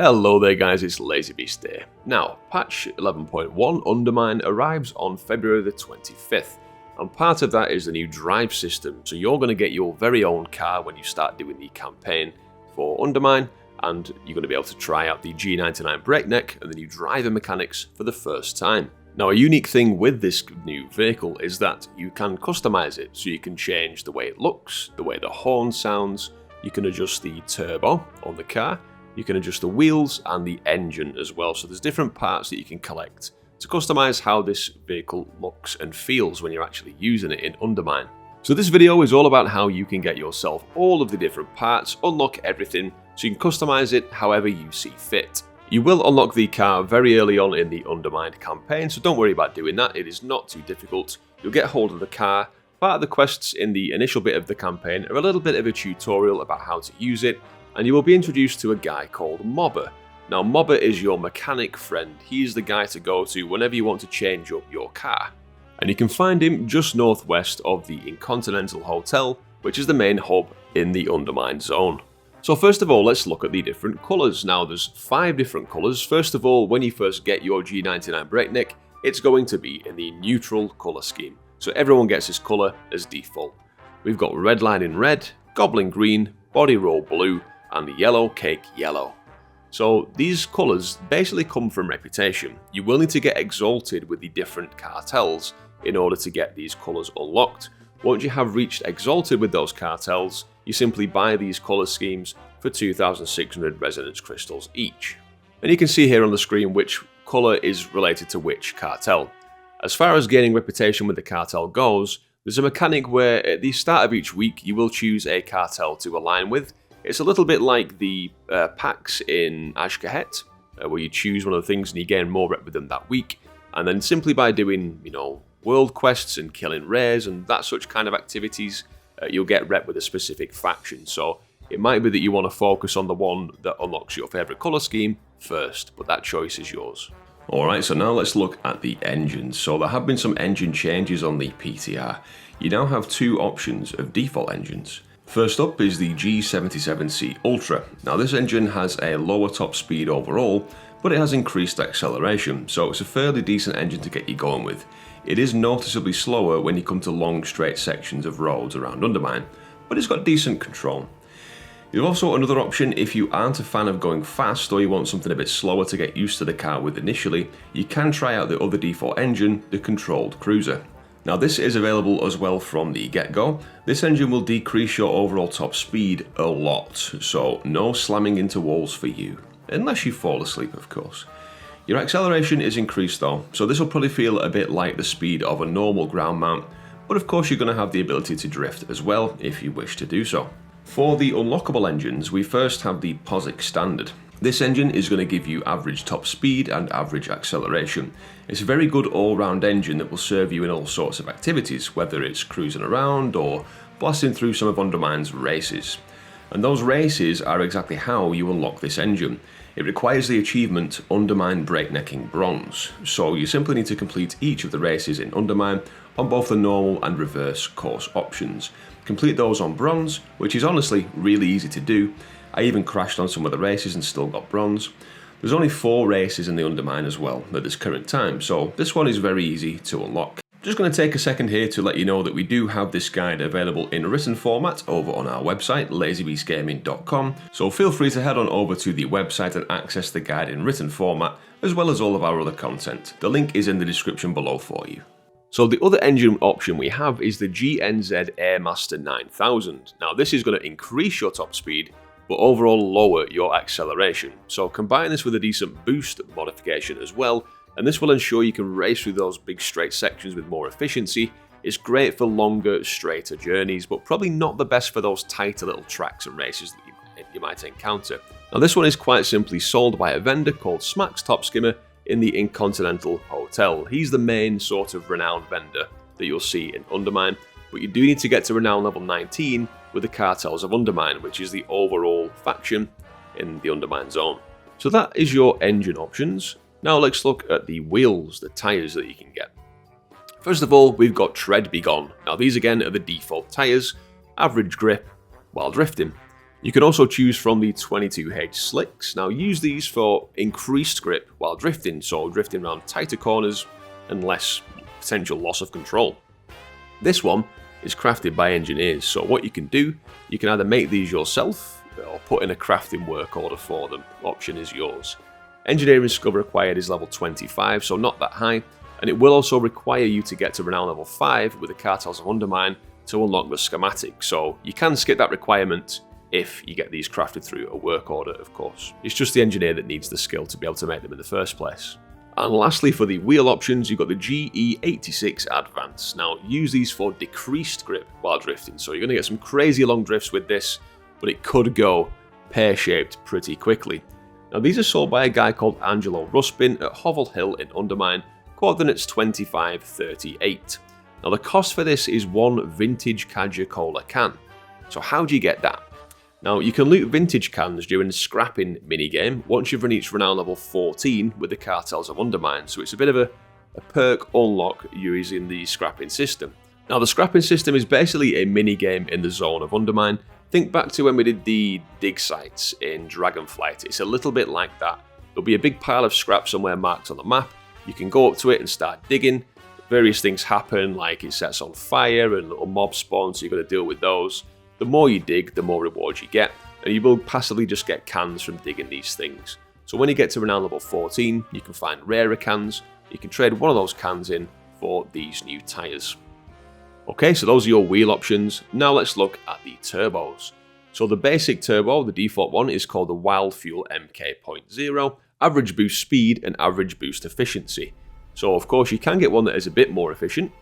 Hello there guys, it's LazyBeast here. Now, patch 11.1 Undermine arrives on February the 25th, and part of that is the new drive system, so you're going to get your very own car when you start doing the campaign for Undermine, and you're going to be able to try out the G-99 Breakneck and the new driver mechanics for the first time. Now, a unique thing with this new vehicle is that you can customize it, so you can change the way it looks, the way the horn sounds, you can adjust the turbo on the car, you can adjust the wheels and the engine as well, so there's different parts that you can collect to customize how this vehicle looks and feels when you're actually using it in Undermine. So this video is all about how you can get yourself all of the different parts, unlock everything, so you can customize it however you see fit. You will unlock the car very early on in the Undermined campaign, so don't worry about doing that, it is not too difficult. You'll get hold of the car. Part of the quests in the initial bit of the campaign are a little bit of a tutorial about how to use it, and you will be introduced to a guy called Mobber. Now Mobber is your mechanic friend, he's the guy to go to whenever you want to change up your car. And you can find him just northwest of the Intercontinental Hotel, which is the main hub in the Undermine zone. So first of all, let's look at the different colours. Now there's 5 different colours. First of all, when you first get your G99 Breakneck, it's going to be in the neutral colour scheme. So everyone gets this colour as default. We've got Redline in red, Goblin green, Body Roll blue, and Yellow Cake yellow. So these colours basically come from reputation. You will need to get exalted with the different cartels in order to get these colours unlocked. Once you have reached exalted with those cartels, you simply buy these colour schemes for 2,600 resonance crystals each. And you can see here on the screen which colour is related to which cartel. As far as gaining reputation with the cartel goes, there's a mechanic where at the start of each week you will choose a cartel to align with. It's a little bit like the packs in Ashkahet, where you choose one of the things and you gain more rep with them that week, and then simply by doing, world quests and killing rares and that such kind of activities, you'll get rep with a specific faction. So it might be that you want to focus on the one that unlocks your favourite colour scheme first, but that choice is yours. Alright, so now let's look at the engines. So there have been some engine changes on the PTR. You now have 2 options of default engines. First up is the G77C Ultra. Now this engine has a lower top speed overall, but it has increased acceleration, so it's a fairly decent engine to get you going with. It is noticeably slower when you come to long straight sections of roads around Undermine, but it's got decent control. You've also another option if you aren't a fan of going fast or you want something a bit slower to get used to the car with initially, you can try out the other default engine, the Controlled Cruiser. Now this is available as well from the get-go. This engine will decrease your overall top speed a lot, so no slamming into walls for you. Unless you fall asleep, of course. Your acceleration is increased though, so this will probably feel a bit like the speed of a normal ground mount, but of course you're going to have the ability to drift as well if you wish to do so. For the unlockable engines, we first have the Pozzik Standard. This engine is going to give you average top speed and average acceleration. It's a very good all-round engine that will serve you in all sorts of activities, whether it's cruising around or blasting through some of Undermine's races. And those races are exactly how you unlock this engine. It requires the achievement Undermine Breaknecking Bronze, so you simply need to complete each of the races in Undermine on both the normal and reverse course options. Complete those on Bronze, which is honestly really easy to do. I even crashed on some of the races and still got bronze. There's only 4 races in the Undermine as well at this current time, so this one is very easy to unlock. Just going to take a second here to let you know that we do have this guide available in written format over on our website, lazybeastgaming.com, so feel free to head on over to the website and access the guide in written format, as well as all of our other content. The link is in the description below for you. So the other engine option we have is the GNZ Airmaster 9000. Now this is going to increase your top speed, but overall lower your acceleration. So combine this with a decent boost modification as well, and this will ensure you can race through those big straight sections with more efficiency. It's great for longer, straighter journeys, but probably not the best for those tighter little tracks and races that you might encounter. Now this one is quite simply sold by a vendor called Smack's Top Skimmer in the Intercontinental Hotel. He's the main sort of renowned vendor that you'll see in Undermine, but you do need to get to renown level 19 with the Cartels of Undermine, which is the overall faction in the Undermine zone. So that is your engine options. Now let's look at the wheels, the tyres that you can get. First of all, we've got Tread Be Gone. Now these again are the default tyres, average grip while drifting. You can also choose from the 22H slicks. Now use these for increased grip while drifting, so drifting around tighter corners and less potential loss of control. This one is crafted by engineers, so what you can do, you can either make these yourself or put in a crafting work order for them. Option is yours. Engineering skill required is level 25, so not that high, and it will also require you to get to renown level 5 with the Cartels of Undermine to unlock the schematic, so you can skip that requirement if you get these crafted through a work order, of course. It's just the engineer that needs the skill to be able to make them in the first place. And lastly, for the wheel options, you've got the GE86 Advance. Now, use these for decreased grip while drifting, so you're going to get some crazy long drifts with this, but it could go pear-shaped pretty quickly. Now, these are sold by a guy called Angelo Ruspin at Hovel Hill in Undermine, coordinates 2538. Now, the cost for this is one vintage Cadger Cola can. So how do you get that? Now, you can loot vintage cans during the scrapping minigame once you've reached renown level 14 with the Cartels of Undermine, so it's a bit of a perk unlock using the scrapping system. Now, the scrapping system is basically a minigame in the zone of Undermine. Think back to when we did the dig sites in Dragonflight. It's a little bit like that. There'll be a big pile of scrap somewhere marked on the map. You can go up to it and start digging. Various things happen, like it sets on fire and little mobs spawn, so you've got to deal with those. The more you dig, the more rewards you get, and you will passively just get cans from digging these things. So when you get to renown level 14, you can find rarer cans. You can trade one of those cans in for these new tyres. Okay, so those are your wheel options. Now let's look at the turbos. So the basic turbo, the default one, is called the Wild Fuel MK.0, average boost speed and average boost efficiency. So of course you can get one that is a bit more efficient,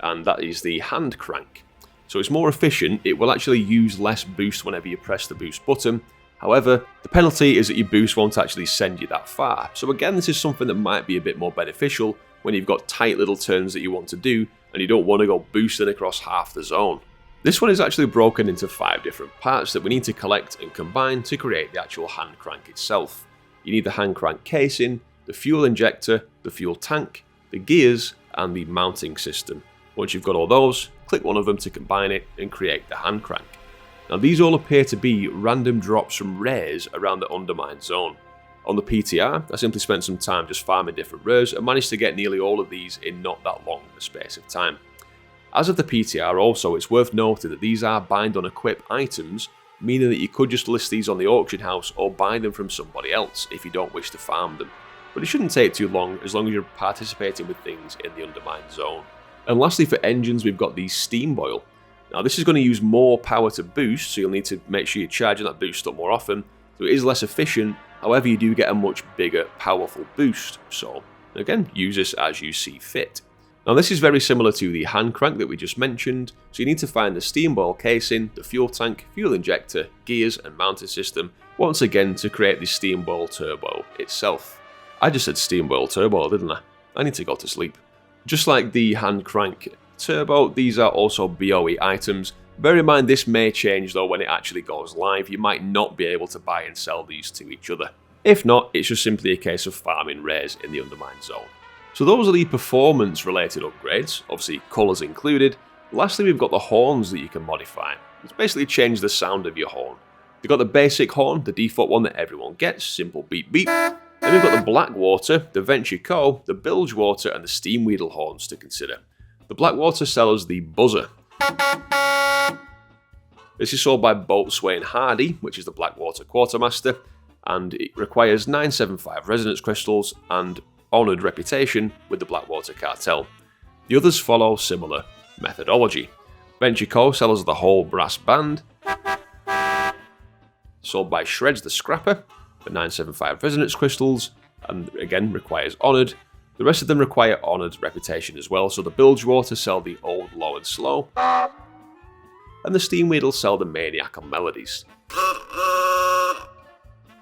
and that is the Handcrank. So it's more efficient, it will actually use less boost whenever you press the boost button. However, the penalty is that your boost won't actually send you that far. So again, this is something that might be a bit more beneficial when you've got tight little turns that you want to do and you don't want to go boosting across half the zone. This one is actually broken into 5 different parts that we need to collect and combine to create the actual Handcrank itself. You need the Handcrank casing, the fuel injector, the fuel tank, the gears, and the mounting system. Once you've got all those, click one of them to combine it and create the Handcrank. Now these all appear to be random drops from rares around the Undermine zone. On the PTR, I simply spent some time just farming different rares and managed to get nearly all of these in not that long a space of time. As of the PTR also, it's worth noting that these are bind on equip items, meaning that you could just list these on the auction house or buy them from somebody else if you don't wish to farm them. But it shouldn't take too long as you're participating with things in the Undermine zone. And lastly, for engines, we've got the Steamboil. Now this is going to use more power to boost, so you'll need to make sure you're charging that boost up more often. So it is less efficient, however you do get a much bigger, powerful boost. So again, use this as you see fit. Now this is very similar to the Handcrank that we just mentioned, so you need to find the Steamboil casing, the fuel tank, fuel injector, gears and mounting system, once again to create the Steamboil turbo itself. I just said Steamboil turbo, didn't I? I need to go to sleep. Just like the Handcrank turbo, these are also BOE items. Bear in mind this may change though when it actually goes live. You might not be able to buy and sell these to each other. If not, it's just simply a case of farming rares in the Undermine zone. So those are the performance related upgrades, obviously colours included. Lastly, we've got the horns that you can modify. It's basically change the sound of your horn. You've got the basic horn, the default one that everyone gets, simple beep beep. Then we've got the Blackwater, the Venture Co, the Bilgewater and the Steamweedle horns to consider. The Blackwater sells the Buzzer. This is sold by Boatswain Hardy, which is the Blackwater Quartermaster, and it requires 975 resonance crystals and honoured reputation with the Blackwater Cartel. The others follow similar methodology. Venture Co sells the whole brass band, sold by Shreds the Scrapper for 975 resonance crystals, and again requires honoured. The rest of them require honoured reputation as well, so the Bilgewater sell the Old, Low and Slow, and the Steamweedle sell the Maniacal Melodies.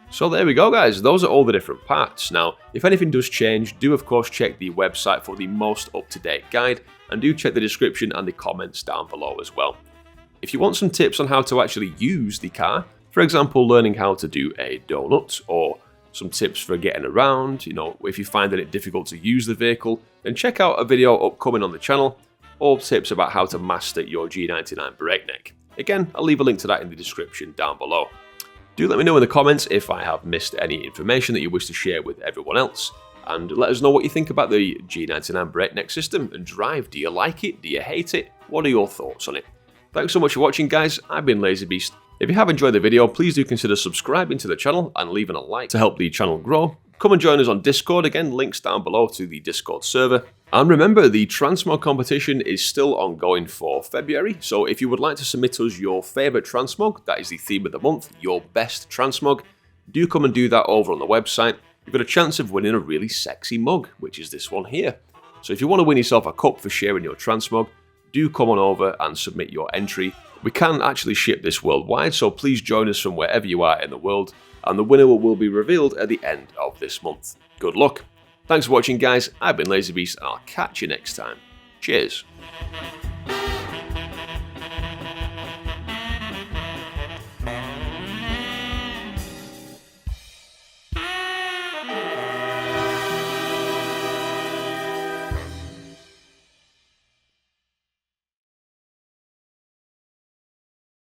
So there we go guys, those are all the different parts. Now, if anything does change, do of course check the website for the most up-to-date guide, and do check the description and the comments down below as well. If you want some tips on how to actually use the car, for example learning how to do a donut, or some tips for getting around, if you're finding it difficult to use the vehicle, then check out a video upcoming on the channel, or tips about how to master your G-99 Breakneck. Again, I'll leave a link to that in the description down below. Do let me know in the comments if I have missed any information that you wish to share with everyone else. And let us know what you think about the G-99 Breakneck system and drive. Do you like it? Do you hate it? What are your thoughts on it? Thanks so much for watching, guys. I've been LazyBeast. If you have enjoyed the video, please do consider subscribing to the channel and leaving a like to help the channel grow. Come and join us on Discord, again, links down below to the Discord server. And remember, the Transmog competition is still ongoing for February, so if you would like to submit us your favourite Transmog, that is the theme of the month, your best Transmog, do come and do that over on the website. You've got a chance of winning a really sexy mug, which is this one here. So if you want to win yourself a cup for sharing your Transmog, do come on over and submit your entry. We can actually ship this worldwide, so please join us from wherever you are in the world, and the winner will be revealed at the end of this month. Good luck. Thanks for watching, guys. I've been LazyBeast, and I'll catch you next time. Cheers.